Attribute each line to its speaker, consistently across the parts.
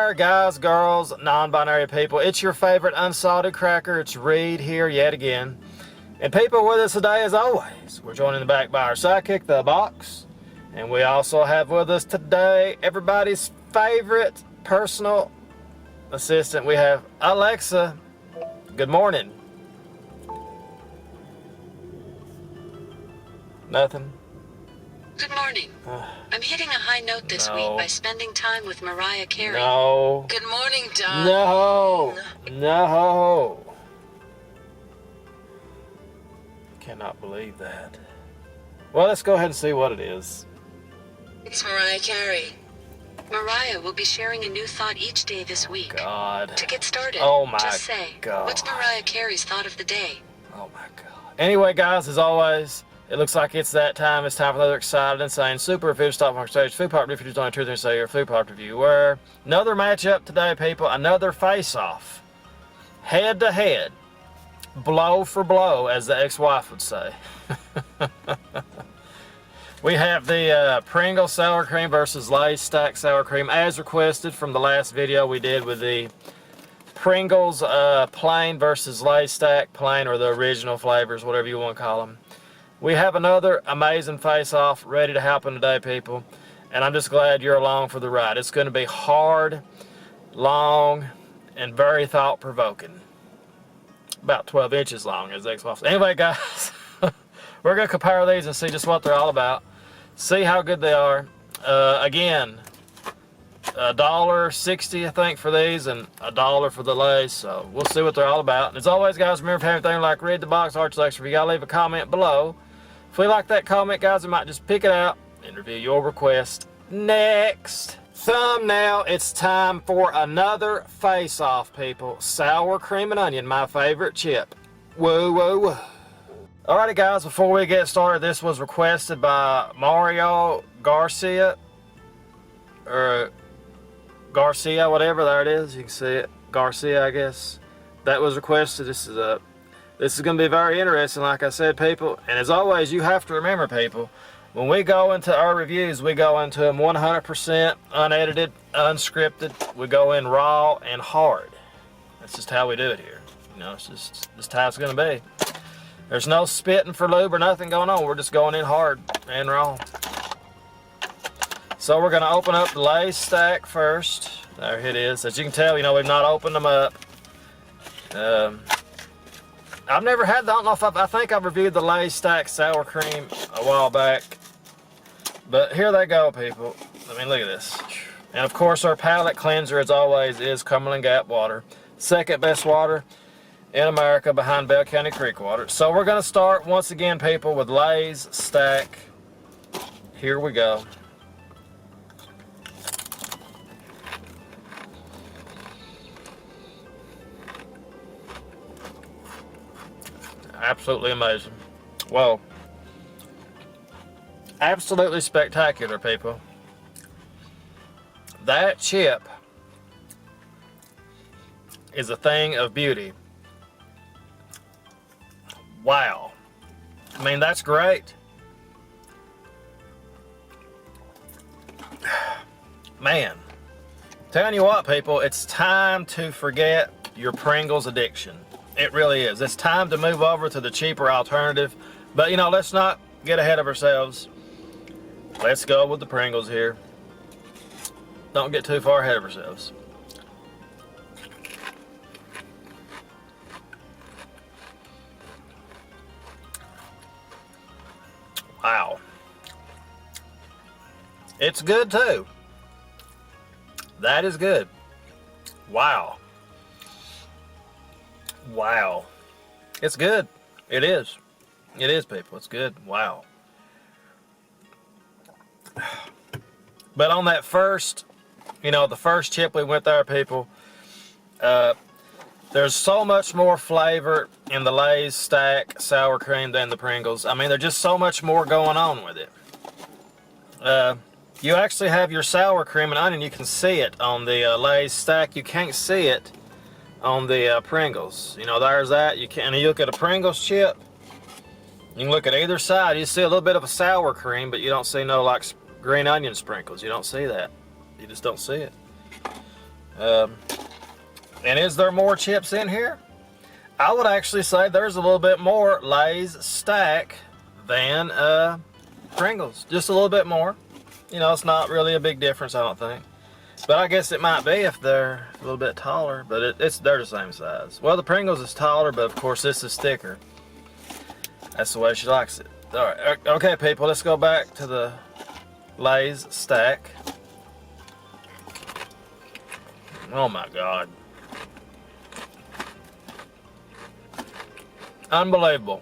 Speaker 1: there, guys, girls, non-binary people. It's your favorite unsalted cracker. It's Reed here yet again. And people with us today, as always, we're joined in the back by our sidekick, the Box. And we also have with us today everybody's favorite personal assistant. We have Alexa. Good morning. Nothing?
Speaker 2: Good morning. I'm hitting a high note this week by spending time with Mariah Carey.
Speaker 1: No.
Speaker 2: Good morning, Don.
Speaker 1: No. No. Cannot believe that. Well, let's go ahead and see what it is.
Speaker 2: It's Mariah Carey. Mariah will be sharing a new thought each day this week.
Speaker 1: God.
Speaker 2: To get started,
Speaker 1: Oh my
Speaker 2: just say,
Speaker 1: God.
Speaker 2: what's Mariah Carey's thought of the day?
Speaker 1: Oh my God. Anyway, guys, as always, it looks like it's that time. It's time for another excited, insane, super food stock market stage food product reviews on Truth and Say your food product review. Where another matchup today, people, another face-off, head to head, blow for blow, as the ex-wife would say. We have the Pringles sour cream versus Lay's Stax sour cream, as requested from the last video we did with the Pringles plain versus Lay's Stack plain, or the original flavors, whatever you want to call them. We have another amazing face-off ready to happen today, people, and I'm just glad you're along for the ride. It's going to be hard, long, and very thought-provoking. About 12 inches long, as the ex-wife said. Anyway, guys, we're going to compare these and see just what they're all about. See how good they are. Again, $1.60, I think, for these, and $1 for the Lay's. So we'll see what they're all about. And as always, guys, remember, if you have anything like read the box art selection, if you gotta leave a comment below. If we like that comment, guys, we might just pick it out and review your request next. Thumbnail, it's time for another face-off, people. Sour cream and onion, my favorite chip. Whoa, whoa, whoa. Alrighty, guys, before we get started, this was requested by Mario Garcia, or Garcia, whatever, there it is, you can see it, Garcia, I guess. That was requested. This is going to be very interesting, like I said, people. And as always, you have to remember, people, when we go into our reviews, we go into them 100% unedited, unscripted. We go in raw and hard. That's just how we do it here. You know, it's just how it's going to be. There's no spitting for lube or nothing going on. We're just going in hard and raw. So we're going to open up the Lay's stack first. There it is. As you can tell, you know, we've not opened them up. I've never had, I don't know if I think I've reviewed the Lay's Stack sour cream a while back. But here they go, people. I mean, look at this. And of course, our palate cleanser, as always, is Cumberland Gap water. Second best water in America, behind Bell County Creek water. So we're going to start, once again, people, with Lay's Stack. Here we go. Absolutely amazing. Whoa. Absolutely spectacular, people. That chip is a thing of beauty. Wow. I mean, that's great. Man. Telling you what, people, it's time to forget your Pringles addiction. It really is. It's time to move over to the cheaper alternative. But, you know, let's not get ahead of ourselves. Let's go with the Pringles here. Don't get too far ahead of ourselves. Wow. It's good, too. That is good. Wow. Wow. It's good. It is. It is, people. It's good. Wow. But on that first, you know, the first chip we went there, people, there's so much more flavor in the Lay's Stack sour cream than the Pringles. I mean, there's just so much more going on with it. You actually have your sour cream and onion. You can see it on the Lay's Stack. You can't see it on the Pringles. You know, there's that. You look at a Pringles chip, you can look at either side. You see a little bit of a sour cream, but you don't see no like green onion sprinkles. You don't see that. You just don't see it. And is there more chips in here? I would actually say there's a little bit more Lay's Stack than Pringles. Just a little bit more. You know, it's not really a big difference, I don't think. But I guess it might be if they're a little bit taller, but they're the same size. Well, the Pringles is taller, but of course this is thicker. That's the way she likes it. All right, okay, people, let's go back to the Lay's Stack. Oh my God. Unbelievable.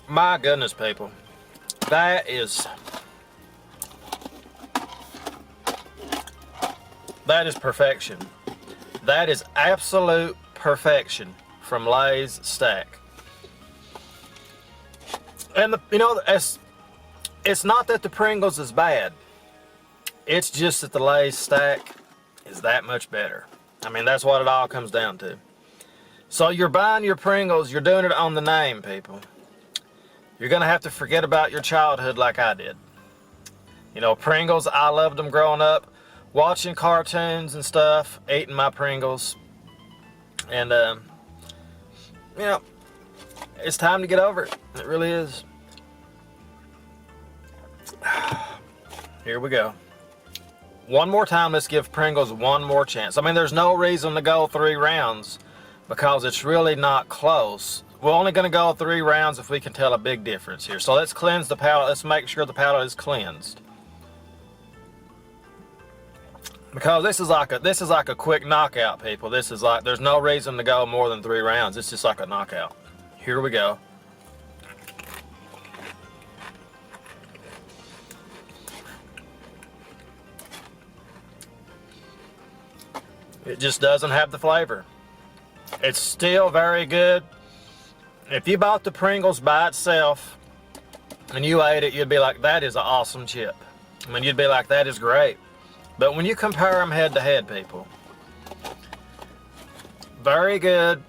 Speaker 1: My goodness, people. That is perfection. That is absolute perfection from Lay's Stack. And it's not that the Pringles is bad. It's just that the Lay's Stack is that much better. I mean, that's what it all comes down to. So you're buying your Pringles, you're doing it on the name, people. You're gonna have to forget about your childhood like I did. You know, Pringles, I loved them growing up, watching cartoons and stuff, eating my Pringles. And, you know, it's time to get over it. It really is. Here we go. One more time, let's give Pringles one more chance. I mean, there's no reason to go 3 rounds because it's really not close. We're only going to go 3 rounds if we can tell a big difference here. So let's cleanse the palate. Let's make sure the palate is cleansed. Because this is like a quick knockout, people. This is like, there's no reason to go more than 3 rounds. It's just like a knockout. Here we go. It just doesn't have the flavor. It's still very good. If you bought the Pringles by itself and you ate it, you'd be like, that is an awesome chip. I mean, you'd be like, that is great. But when you compare them head to head, people, very good,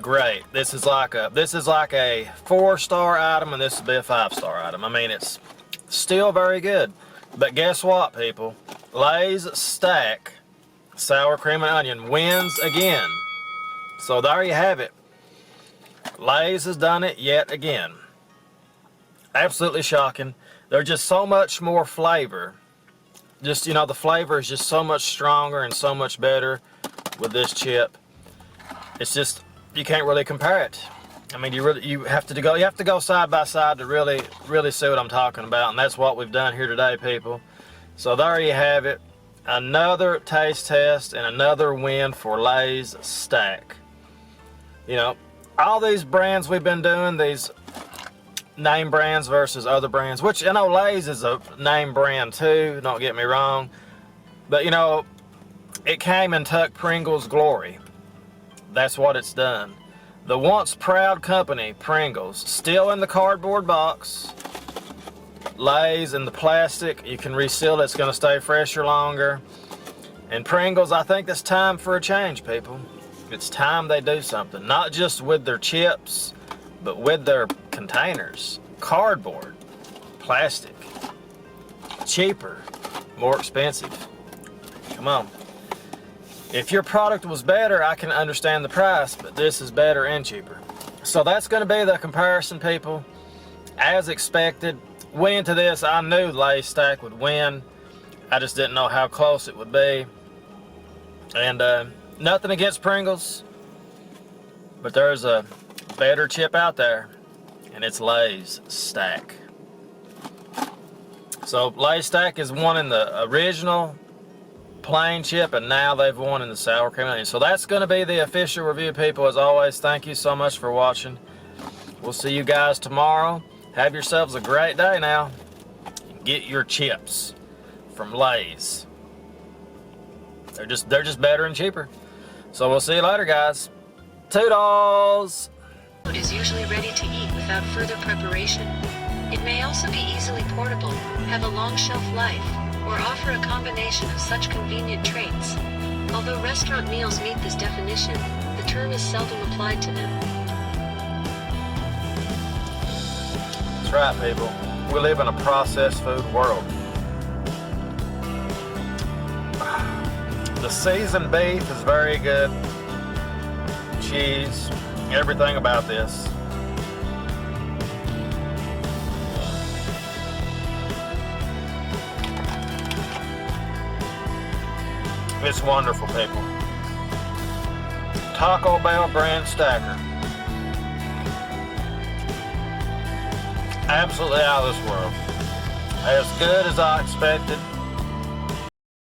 Speaker 1: great. This is like a 4-star item, and this would be a 5-star item. I mean, it's still very good. But guess what, people? Lay's Stack Sour Cream and Onion wins again. So there you have it. Lay's has done it yet again. Absolutely shocking. There's just so much more flavor. Just, you know, the flavor is just so much stronger and so much better with this chip. It's just, you can't really compare it. I mean, you have to go side by side to really see what I'm talking about, and that's what we've done here today, people. So there you have it. Another taste test and another win for Lay's Stack. You know, all these brands we've been doing, these name brands versus other brands, which, you know, Lay's is a name brand too, don't get me wrong. But, you know, it came and took Pringles' glory. That's what it's done. The once proud company, Pringles, still in the cardboard box. Lay's in the plastic. You can reseal it. It's going to stay fresher longer. And Pringles, I think it's time for a change, people. It's time they do something. Not just with their chips, but with their containers. Cardboard, plastic, cheaper, more expensive. Come on. If your product was better, I can understand the price, but this is better and cheaper. So that's going to be the comparison, people. As expected, went into this, I knew Lay's Stack would win. I just didn't know how close it would be. And nothing against Pringles, but there's a better chip out there, and it's Lay's Stack. So Lay's Stack is one in the original plain chip, and now they've won in the sour cream and onion. So that's going to be the official review, people. As always, thank you so much for watching. We'll see you guys tomorrow. Have yourselves a great day now. Get your chips from Lay's. They're just better and cheaper. So we'll see you later, guys. Toodles!
Speaker 2: Food is usually ready to eat without further preparation. It may also be easily portable, have a long shelf life, or offer a combination of such convenient traits. Although restaurant meals meet this definition, the term is seldom applied to them.
Speaker 1: That's right, people. We live in a processed food world. The seasoned beef is very good. Cheese, everything about this. It's wonderful, people. Taco Bell Grand Stacker. Absolutely out of this world. As good as I expected.